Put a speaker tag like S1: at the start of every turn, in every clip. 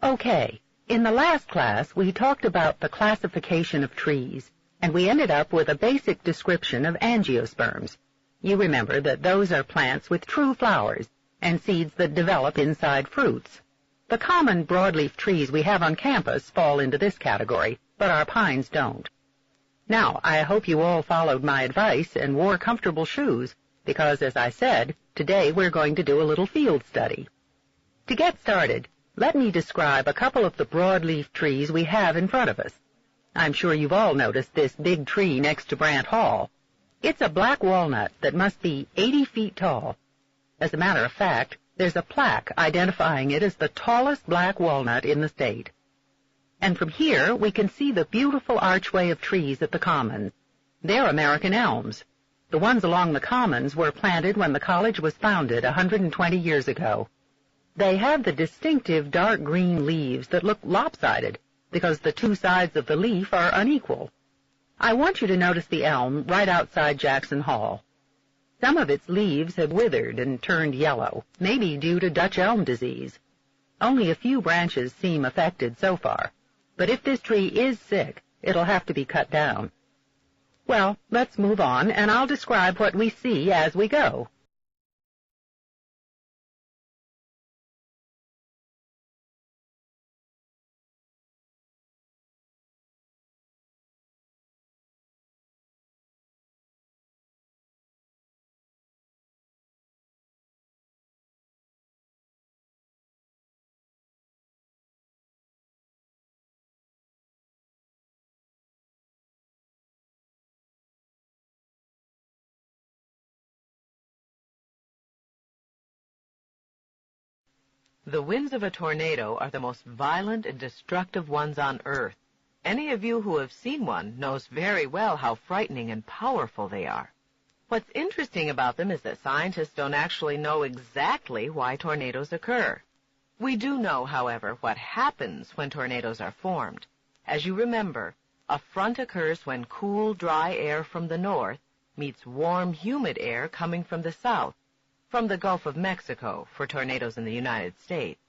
S1: Okay, in the last class we talked about the classification of trees, and we ended up with a basic description of angiosperms. You remember that those are plants with true flowers and seeds that develop inside fruits. The common broadleaf trees we have on campus fall into this category, but our pines don't. Now, I hope you all followed my advice and wore comfortable shoes, because, as I said, today we're going to do a little field study. To get started, let me describe a couple of the broadleaf trees we have in front of us. I'm sure you've all noticed this big tree next to Brant Hall. It's a black walnut that must be 80 feet tall. As a matter of fact, there's a plaque identifying it as the tallest black walnut in the state. And from here, we can see the beautiful archway of trees at the Commons. They're American elms. The ones along the Commons were planted when the college was founded 120 years ago. They have the distinctive dark green leaves that look lopsided because the two sides of the leaf are unequal. I want you to notice the elm right outside Jackson Hall. Some of its leaves have withered and turned yellow, maybe due to Dutch elm disease. Only a few branches seem affected so far, but if this tree is sick, it'll have to be cut down. Well, let's move on, and I'll describe what we see as we go.
S2: The winds of a tornado are the most violent and destructive ones on Earth. Any of you who have seen one knows very well how frightening and powerful they are. What's interesting about them is that scientists don't actually know exactly why tornadoes occur. We do know, however, what happens when tornadoes are formed. As you remember, a front occurs when cool, dry air from the north meets warm, humid air coming from the south, from the Gulf of Mexico for tornadoes in the United States.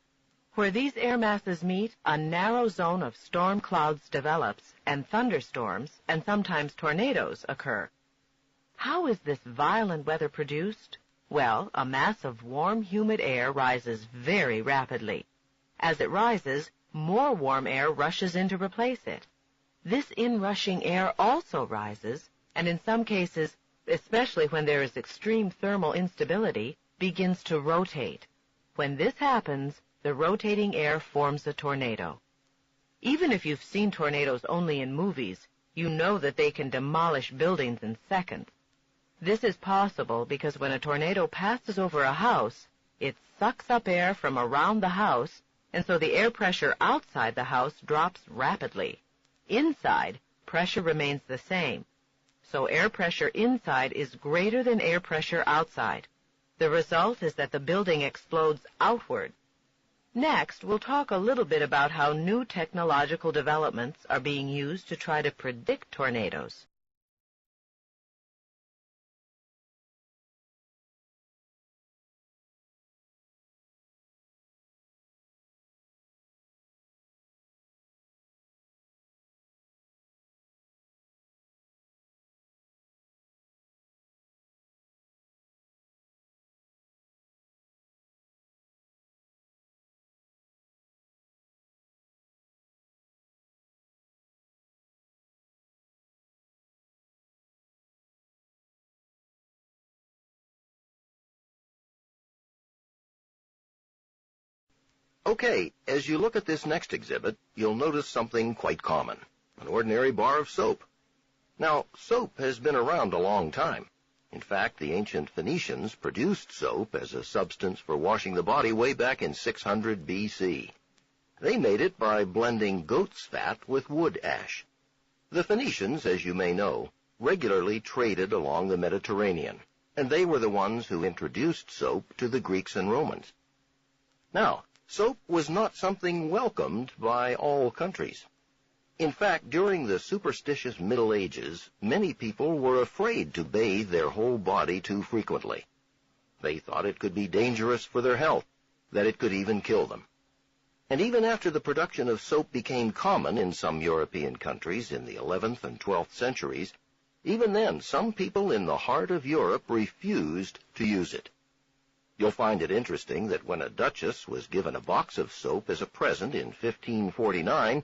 S2: Where these air masses meet, a narrow zone of storm clouds develops, and thunderstorms, and sometimes tornadoes, occur. How is this violent weather produced? Well, a mass of warm, humid air rises very rapidly. As it rises, more warm air rushes in to replace it. This inrushing air also rises, and in some cases, especially when there is extreme thermal instability, begins to rotate. When this happens, the rotating air forms a tornado. Even if you've seen tornadoes only in movies, you know that they can demolish buildings in seconds. This is possible because when a tornado passes over a house, it sucks up air from around the house, and so the air pressure outside the house drops rapidly. Inside, pressure remains the same. So air pressure inside is greater than air pressure outside. The result is that the building explodes outward. Next, we'll talk a little bit about how new technological developments are being used to try to predict tornadoes.
S3: Okay, as you look at this next exhibit, you'll notice something quite common, an ordinary bar of soap. Now, soap has been around a long time. In fact, the ancient Phoenicians produced soap as a substance for washing the body way back in 600 BC. They made it by blending goat's fat with wood ash. The Phoenicians, as you may know, regularly traded along the Mediterranean, and they were the ones who introduced soap to the Greeks and Romans. Now, soap was not something welcomed by all countries. In fact, during the superstitious Middle Ages, many people were afraid to bathe their whole body too frequently. They thought it could be dangerous for their health, that it could even kill them. And even after the production of soap became common in some European countries in the 11th and 12th centuries, even then some people in the heart of Europe refused to use it. You'll find it interesting that when a duchess was given a box of soap as a present in 1549,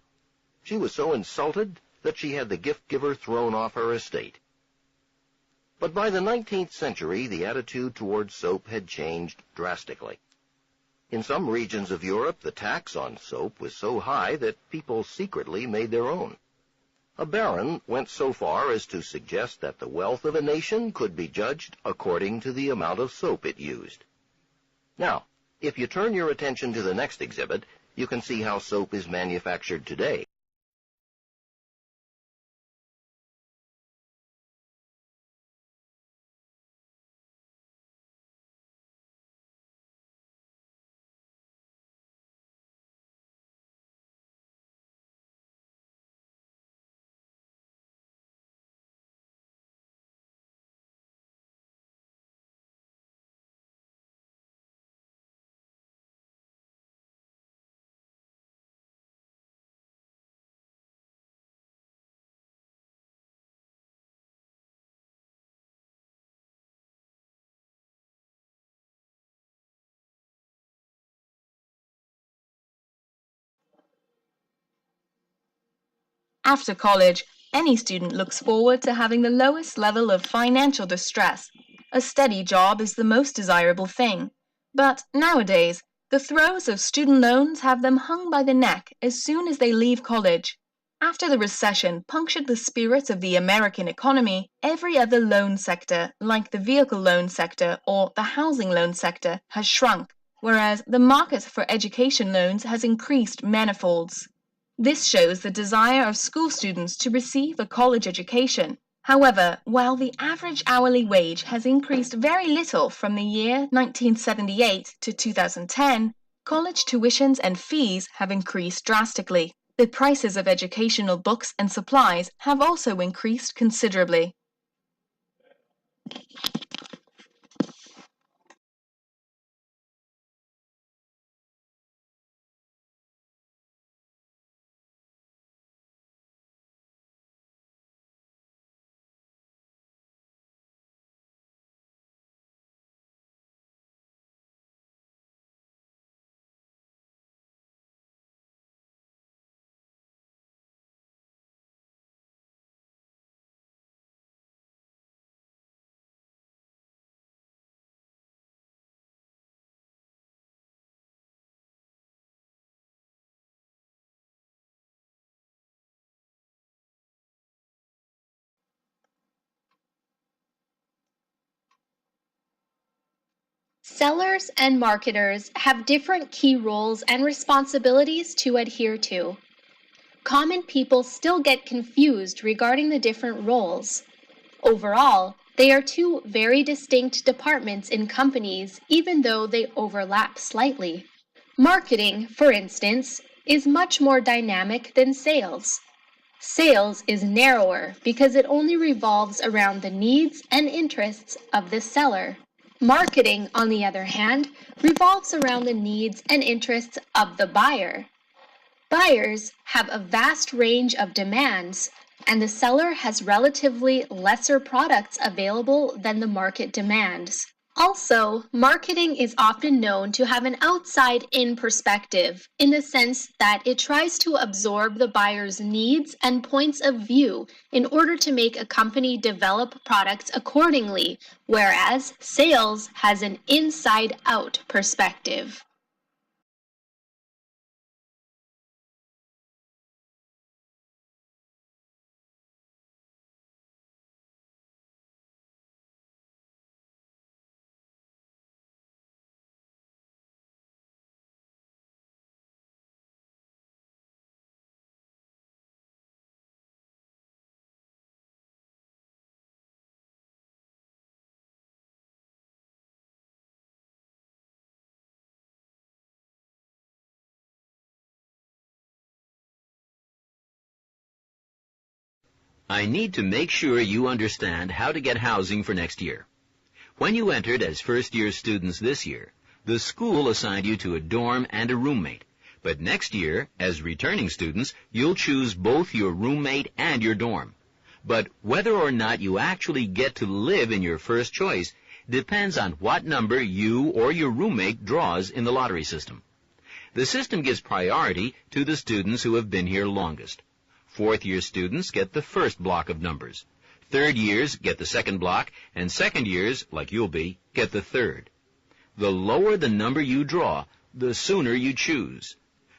S3: she was so insulted that she had the gift-giver thrown off her estate. But by the 19th century, the attitude towards soap had changed drastically. In some regions of Europe, the tax on soap was so high that people secretly made their own. A baron went so far as to suggest that the wealth of a nation could be judged according to the amount of soap it used. Now, if you turn your attention to the next exhibit, you can see how soap is manufactured today.
S4: After college, any student looks forward to having the lowest level of financial distress. A steady job is the most desirable thing. But nowadays, the throes of student loans have them hung by the neck as soon as they leave college. After the recession punctured the spirit of the American economy, every other loan sector, like the vehicle loan sector or the housing loan sector, has shrunk, whereas the market for education loans has increased manifolds. This shows the desire of school students to receive a college education. However, while the average hourly wage has increased very little from the year 1978 to 2010, college tuitions and fees have increased drastically. The prices of educational books and supplies have also increased considerably.
S5: Sellers and marketers have different key roles and responsibilities to adhere to. Common people still get confused regarding the different roles. Overall, they are two very distinct departments in companies, even though they overlap slightly. Marketing, for instance, is much more dynamic than sales. Sales is narrower because it only revolves around the needs and interests of the seller. Marketing, on the other hand, revolves around the needs and interests of the buyer. Buyers have a vast range of demands, and the seller has relatively lesser products available than the market demands. Also, marketing is often known to have an outside-in perspective, in the sense that it tries to absorb the buyer's needs and points of view in order to make a company develop products accordingly, whereas sales has an inside-out perspective.
S6: I need to make sure you understand how to get housing for next year. When you entered as first-year students this year, the school assigned you to a dorm and a roommate, But next year, as returning students, you'll choose both your roommate and your dorm. But whether or not you actually get to live in your first choice depends on what number you or your roommate draws in the lottery system. The system gives priority to the students who have been here longest. Fourth-year students get the first block of numbers. Third years get the second block, and second years, like you'll be, get the third. The lower the number you draw, the sooner you choose.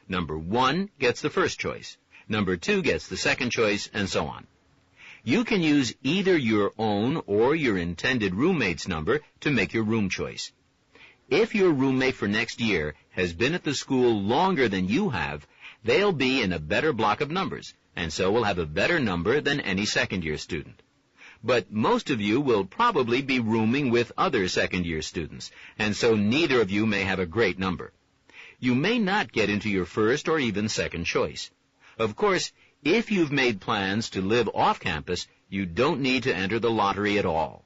S6: Number 1 gets the first choice. Number 2 gets the second choice, and so on. You can use either your own or your intended roommate's number to make your room choice. If your roommate for next year has been at the school longer than you have, they'll be in a better block of numbers, and so will have a better number than any second-year student. But most of you will probably be rooming with other second-year students, and so neither of you may have a great number. You may not get into your first or even second choice. Of course, if you've made plans to live off campus, you don't need to enter the lottery at all.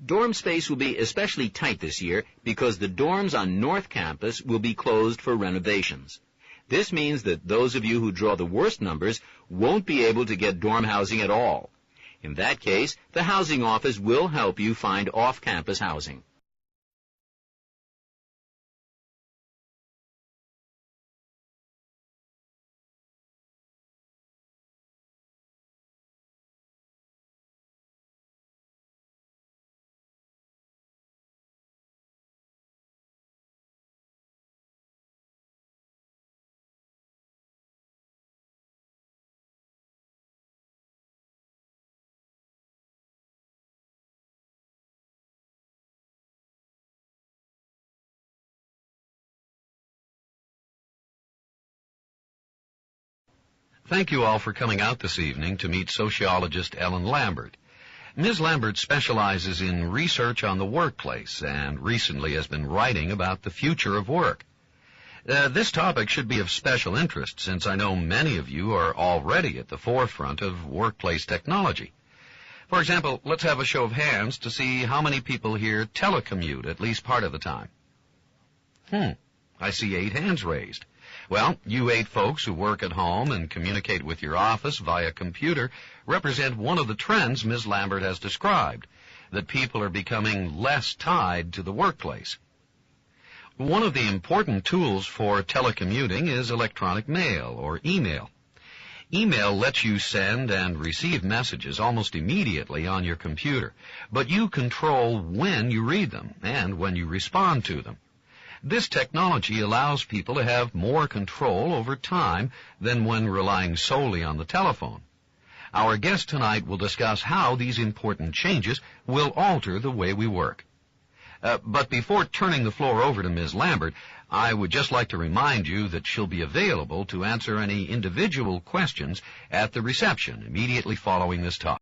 S6: Dorm space will be especially tight this year because the dorms on North Campus will be closed for renovations. This means that those of you who draw the worst numbers won't be able to get dorm housing at all. In that case, the housing office will help you find off-campus housing.
S7: Thank you all for coming out this evening to meet sociologist Ellen Lambert. Ms. Lambert specializes in research on the workplace and recently has been writing about the future of work. This topic should be of special interest since I know many of you are already at the forefront of workplace technology. For example, let's have a show of hands to see how many people here telecommute at least part of the time. I see 8 hands raised. Well, you 8 folks who work at home and communicate with your office via computer represent one of the trends Ms. Lambert has described, that people are becoming less tied to the workplace. One of the important tools for telecommuting is electronic mail or email. Email lets you send and receive messages almost immediately on your computer, but you control when you read them and when you respond to them. This technology allows people to have more control over time than when relying solely on the telephone. Our guest tonight will discuss how these important changes will alter the way we work. But before turning the floor over to Ms. Lambert, I would just like to remind you that she'll be available to answer any individual questions at the reception immediately following this talk.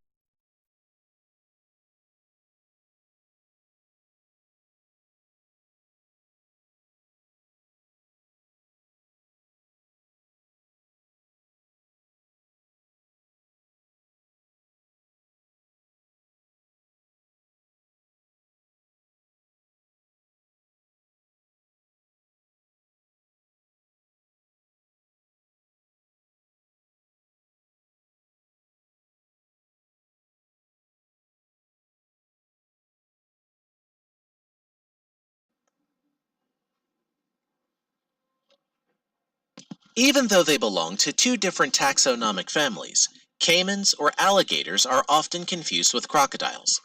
S8: Even though they belong to 2 different taxonomic families, caimans or alligators are often confused with crocodiles.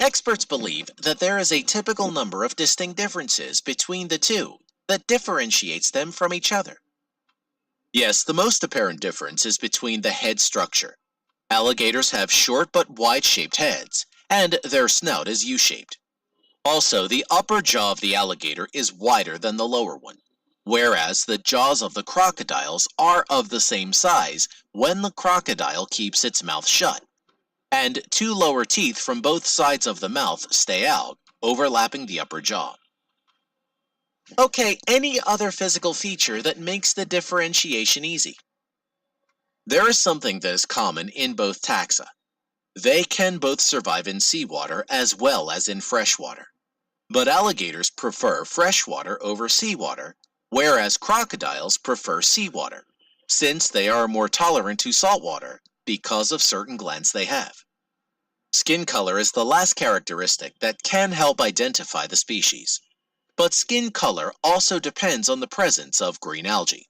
S8: Experts believe that there is a typical number of distinct differences between the 2 that differentiates them from each other. Yes, the most apparent difference is between the head structure. Alligators have short but wide-shaped heads, and their snout is U-shaped. Also, the upper jaw of the alligator is wider than the lower one, whereas the jaws of the crocodiles are of the same size when the crocodile keeps its mouth shut, and 2 lower teeth from both sides of the mouth stay out, overlapping the upper jaw. Okay, any other physical feature that makes the differentiation easy? There is something that is common in both taxa. They can both survive in seawater as well as in freshwater. But alligators prefer freshwater over seawater, whereas crocodiles prefer seawater, since they are more tolerant to salt water because of certain glands they have. Skin color is the last characteristic that can help identify the species. But skin color also depends on the presence of green algae.